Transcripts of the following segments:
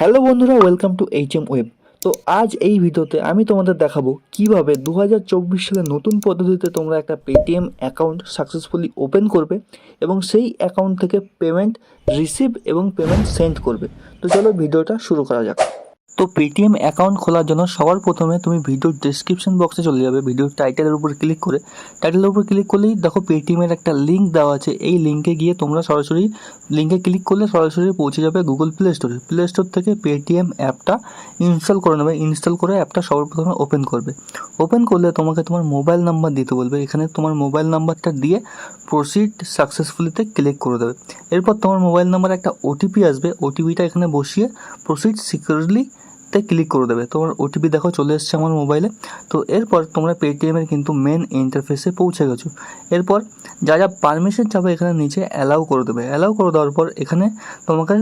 Hello বন্ধুরা, welcome to HM web. তো আজ এই ভিডিওতে আমি তোমাদের দেখাবো কিভাবে 2024 সালে নতুন পদ্ধতিতে তোমরা একটা পেটিএম অ্যাকাউন্ট সাকসেসফুলি ওপেন করবে এবং সেই অ্যাকাউন্ট থেকে পেমেন্ট রিসিভ এবং পেমেন্ট সেন্ড করবে। তো চলো ভিডিওটা শুরু করা যাক। তো পেটিএম অ্যাকাউন্ট খোলার জন্য সবার প্রথমে তুমি ভিডিওর ডেসক্রিপশন বক্সে চলে যাবে। ভিডিওর টাইটেলের উপর ক্লিক করে টাইটেলের উপর ক্লিক করলেই দেখো পেটিএমের একটা লিঙ্ক দেওয়া আছে। এই লিঙ্কে গিয়ে তোমরা সরাসরি লিঙ্কে ক্লিক করলে সরাসরি পৌঁছে যাবে গুগল প্লে স্টোরে। প্লে স্টোর থেকে পেটিএম অ্যাপটা ইনস্টল করে নেবে। ইনস্টল করে অ্যাপটা সবার প্রথমে ওপেন করবে। ওপেন করলে তোমাকে তোমার মোবাইল নাম্বার দিতে বলবে। এখানে তোমার মোবাইল নাম্বারটা দিয়ে প্রসিড সাকসেসফুলিতে ক্লিক করে দেবে। এরপর তোমার মোবাইল নাম্বারে একটা ওটিপি আসবে। ওটিপিটা এখানে বসিয়ে প্রসিড সিকিউরলি ক্লিক করে দেবে। তোমার ওটিপি দেখো চলে এসছে আমার মোবাইলে। তো এরপর তোমরা পেটিএমের কিন্তু মেন ইন্টারফেসে পৌঁছে গেছো। এরপর যা যা পারমিশন চাবে এখানে নিচে অ্যালাউ করে দেবে। অ্যালাউ করে দেওয়ার পর এখানে তোমাকে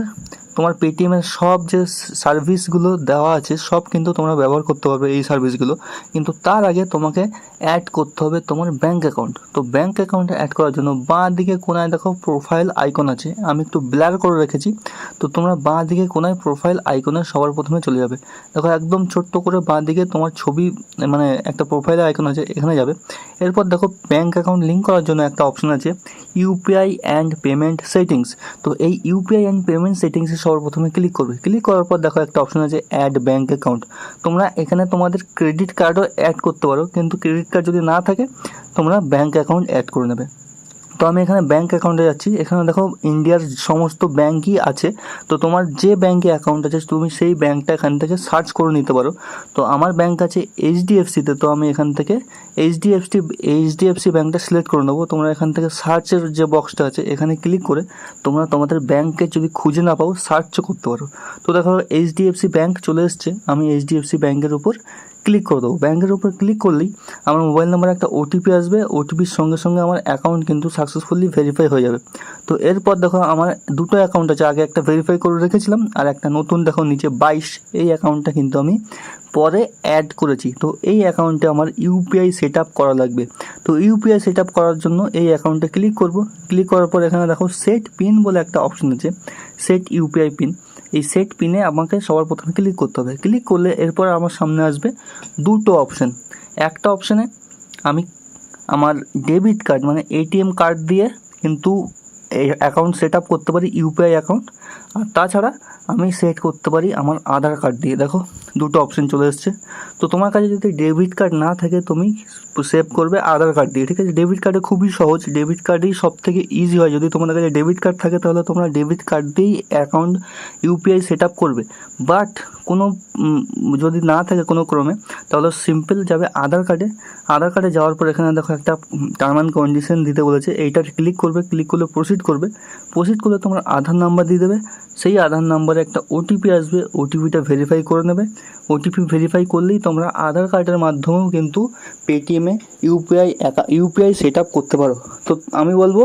তোমার পেটিএমের সব যে সার্ভিসগুলো দেওয়া আছে সব কিন্তু তোমরা ব্যবহার করতে পারবে এই সার্ভিসগুলো। কিন্তু তার আগে তোমাকে অ্যাড করতে হবে তোমার ব্যাঙ্ক অ্যাকাউন্ট। তো ব্যাঙ্ক অ্যাকাউন্টে অ্যাড করার জন্য বাঁ দিকে কোনায় দেখো প্রোফাইল আইকন আছে। আমি একটু ব্লার করে রেখেছি। তো তোমরা বাঁ দিকে কোনায় প্রোফাইল আইকনে সবার প্রথমে চলে যাবে। দেখো একদম ছোট্ট করে বাঁ দিকে তোমার ছবি মানে একটা প্রোফাইলের আইকন আছে, এখানে যাবে। এরপর দেখো ব্যাঙ্ক অ্যাকাউন্ট লিঙ্ক করার জন্য একটা অপশন আছে ইউপিআই অ্যান্ড পেমেন্ট সেটিংস। তো এই ইউপিআই অ্যান্ড পেমেন্ট সেটিংসে সবার প্রথমে ক্লিক করবে। ক্লিক করার পর দেখো একটা অপশন আছে অ্যাড ব্যাঙ্ক অ্যাকাউন্ট। তোমরা এখানে তোমাদের ক্রেডিট কার্ডও অ্যাড করতে পারো, কিন্তু ক্রেডিট কার্ড যদি না থাকে তোমরা ব্যাঙ্ক অ্যাকাউন্ট অ্যাড করে নেবে। তো আমি এখানে ব্যাঙ্ক অ্যাকাউন্টে যাচ্ছি। এখানে দেখো ইন্ডিয়ার সমস্ত ব্যাঙ্কই আছে। তো তোমার যে ব্যাঙ্কে অ্যাকাউন্ট আছে তুমি সেই ব্যাঙ্কটা এখান থেকে সার্চ করে নিতে পারো। তো আমার ব্যাঙ্ক আছে এইচডিএফসিতে। তো আমি এখান থেকে এইচডিএফসি ব্যাঙ্কটা সিলেক্ট করে নেবো। তোমরা এখান থেকে সার্চের যে বক্সটা আছে এখানে ক্লিক করে তোমরা তোমাদের ব্যাঙ্কে যদি খুঁজে না পাও সার্চও করতে পারো। তো দেখো এইচডিএফসি ব্যাঙ্ক চলে এসছে। আমি এইচডিএফসি ব্যাঙ্কের উপর ক্লিক করে দেবো। ব্যাঙ্কের উপর ক্লিক করলেই আমার মোবাইল নাম্বারে একটা ওটিপি আসবে। ওটিপির সঙ্গে সঙ্গে আমার অ্যাকাউন্ট কিন্তু সাকসেসফুলি ভেরিফাই হয়ে যাবে। তো এরপর দেখো আমার দুটো অ্যাকাউন্ট আছে। আগে একটা ভেরিফাই করে রেখেছিলাম আর একটা নতুন দেখো নিচে 22, এই অ্যাকাউন্টটা কিন্তু আমি পরে অ্যাড করেছি। তো এই অ্যাকাউন্টে আমার ইউপিআই সেট আপ করা লাগবে। তো ইউপিআই সেট আপ করার জন্য এই অ্যাকাউন্টে ক্লিক করব। ক্লিক করার পর এখানে দেখো সেট পিন বলে একটা অপশন আছে, সেট ইউপিআই পিন। এই সেট পিনে আমাকে সবার প্রথমে ক্লিক করতে হবে। ক্লিক করলে এরপর আমার সামনে আসবে দুটো অপশন। একটা অপশানে আমি আমার ডেবিট কার্ড মানে এটিএম কার্ড দিয়ে কিন্তু এই অ্যাকাউন্ট সেট আপ করতে পারি, ইউপিআই অ্যাকাউন্ট। আর তাছাড়া আমি সেট করতে পারি আমার আধার কার্ড দিয়ে। দেখো দুটো অপশন চলে এসছে। তো তোমার কাছে যদি ডেবিট কার্ড না থাকে তুমি সেভ করবে আধার কার্ড দিয়ে, ঠিক আছে। ডেবিট কার্ডে খুবই সহজ, ডেবিট কার্ডেই সব থেকে ইজি হয়। যদি তোমাদের কাছে ডেবিট কার্ড থাকে তাহলে তোমরা ডেবিট কার্ড দিয়েই অ্যাকাউন্ট ইউপিআই সেট আপ করবে। বাট কোনো যদি না থাকে কোনো ক্রমে তাহলে সিম্পল যাবে আধার কার্ডে। আধার কার্ডে যাওয়ার পর এখানে দেখো একটা টার্ম অ্যান্ড কন্ডিশন দিতে বলেছে, এইটা ক্লিক করবে। ক্লিক করলে প্রসিড করবে। প্রসিড করলে তোমার আধার নাম্বার দিয়ে দেবে। সেই আধার নাম্বারে একটা ওটিপি আসবে, ওটিপিটা ভেরিফাই করে নেবে। ওটিপি ভেরিফাই করলেই তোমরা আধার কার্ডের মাধ্যমেও কিন্তু পেটিএমে ইউপিআই সেট আপ করতে পারো। তো আমি বলবো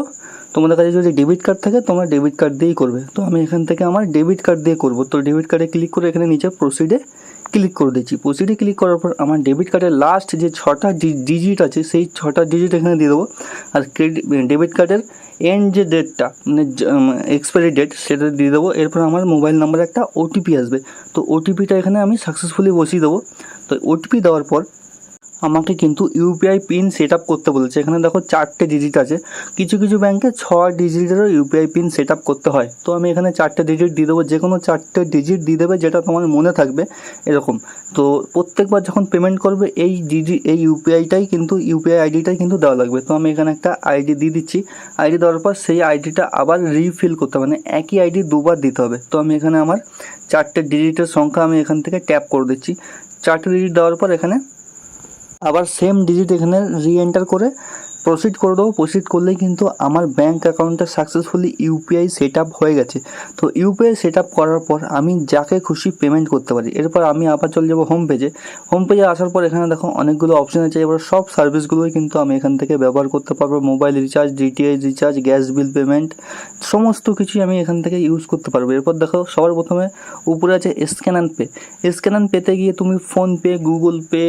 তোমাদের কাছে যদি ডেবিট কার্ড থাকে তোমরা ডেবিট কার্ড দিয়েই করবে। তো আমি এখান থেকে আমার ডেবিট কার্ড দিয়ে করব। তো ডেবিট কার্ডে ক্লিক করে এখানে নিচে প্রসিডে ক্লিক করে দিচ্ছি। প্রসিডে ক্লিক করার পর আমার ডেবিট কার্ডের লাস্ট যে 6টা ডিজিট আছে সেই 6টা ডিজিট এখানে দিয়ে দেবো। আর ডেবিট কার্ডের এন্ড যে ডেটটা মানে এক্সপায়ারি ডেট সেটা দিয়ে দেবো। এরপর আমার মোবাইল নাম্বারে একটা ওটিপি আসবে। তো ওটিপিটা এখানে আমি সাকসেসফুলি বসিয়ে দেবো। তো ওটিপি দেওয়ার পর আমাকে কিন্তু ইউপিআই পিন সেট আপ করতে বলেছে। এখানে দেখো 4টে ডিজিট আছে। কিছু কিছু ব্যাংকে 6 ডিজিটেরও ইউপিআই পিন সেট আপ করতে হয়। তো আমি এখানে 4টে ডিজিট দিয়ে দেবো। যে কোনো 4টে ডিজিট দিয়ে দেবে যেটা তোমার মনে থাকবে এরকম। তো প্রত্যেকবার যখন পেমেন্ট করবে এই ইউপিআইটাই কিন্তু ইউপিআই আইডিটাই কিন্তু দেওয়া লাগবে। তো আমি এখানে একটা আইডি দিয়ে দিচ্ছি। আইডি দেওয়ার পর সেই আইডিটা আবার রিফিল করতে হবে, মানে একই আইডি দুবার দিতে হবে। তো আমি এখানে আমার 4টে ডিজিটের সংখ্যা আমি এখান থেকে ট্যাপ করে দিচ্ছি। 4টে ডিজিট দেওয়ার পর এখানে আবার সেম ডিজিট এখানে রিএন্টার করে প্রসিড করে দেবো। প্রসিড করলেই কিন্তু আমার ব্যাঙ্ক অ্যাকাউন্টে সাকসেসফুলি ইউপিআই সেট আপ হয়ে গেছে। তো ইউপিআই সেট আপ করার পর আমি যাকে খুশি পেমেন্ট করতে পারি। এরপর আমি আবার চলে যাবো হোম পেজে। হোম পেজে আসার পর এখানে দেখো অনেকগুলো অপশন আছে। এবার সব সার্ভিসগুলোই কিন্তু আমি এখান থেকে ব্যবহার করতে পারবো। Mobile recharge, DTH recharge, gas bill payment সমস্ত কিছুই আমি এখান থেকে ইউজ করতে পারবো। এরপর দেখো সবার প্রথমে উপরে আছে scan and pay. Scan and পেতে গিয়ে তুমি PhonePe, Google pay,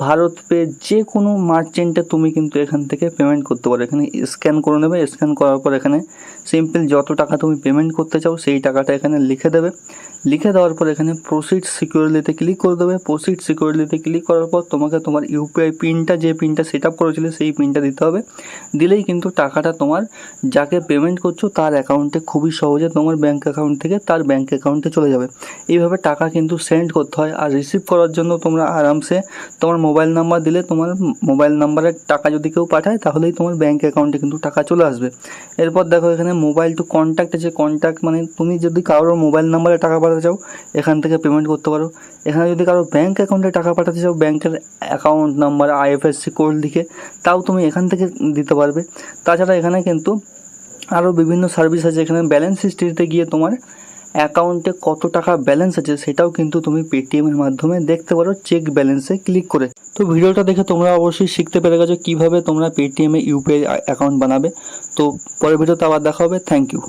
Bharat pay যে কোনো মার্চেন্টে তুমি কিন্তু এখান থেকে পেমেন্ট করতে পারো। এখানে স্ক্যান করে নেবে, স্ক্যান করার পর এখানে সিম্পল যত টাকা তুমি পেমেন্ট করতে চাও সেই টাকাটা এখানে লিখে দেবে। লিখে দেওয়ার পর এখানে প্রসিড সিকিউরলিতে ক্লিক করে দেবে। প্রসিড সিকিউরলিতে ক্লিক করার পর তোমাকে তোমার ইউপিআই পিনটা, যে পিনটা সেট আপ করেছিলে সেই পিনটা দিতে হবে। দিলেই কিন্তু টাকাটা তোমার যাকে পেমেন্ট করছো তার অ্যাকাউন্টে খুবই সহজে তোমার ব্যাঙ্ক অ্যাকাউন্ট থেকে তার ব্যাঙ্ক অ্যাকাউন্টে চলে যাবে। এইভাবে টাকা কিন্তু সেন্ড করতে হয়। আর রিসিভ করার জন্য তোমরা আরামসে তোমার মোবাইল নাম্বার দিলে, তোমার মোবাইল নাম্বারে টাকা যদি কেউ পাঠায় তাহলেই তোমার ব্যাঙ্ক অ্যাকাউন্টে কিন্তু টাকা চলে আসবে। এরপর দেখো এখানে মোবাইল টু কন্ট্যাক্ট আছে। কন্ট্যাক্ট মানে তুমি যদি কারোর মোবাইল নাম্বারে টাকা পাঠাতে চাও এখান থেকে পেমেন্ট করতে পারো। এখানে যদি কারো ব্যাঙ্ক অ্যাকাউন্টে টাকা পাঠাতে চাও, ব্যাঙ্কের অ্যাকাউন্ট নাম্বার আইএফএসসি কোড লিখে, তাও তুমি এখান থেকে দিতে পারবে। তাছাড়া এখানে কিন্তু আরও বিভিন্ন সার্ভিস আছে। এখানে ব্যালেন্স হিস্ট্রিতে গিয়ে তোমার অ্যাকাউন্টে কত টাকা ব্যালেন্স আছে সেটাও কিন্তু তুমি পেটিএমের মাধ্যমে দেখতে পারো চেক ব্যালেন্সে ক্লিক করে। তো ভিডিওটা দেখে তোমরা অবশ্যই শিখতে পেরে গেছো কীভাবে তোমরা পেটিএমে ইউপিআই অ্যাকাউন্ট বানাবে। তো পরের ভিডিওতে আবার দেখা হবে। Thank you.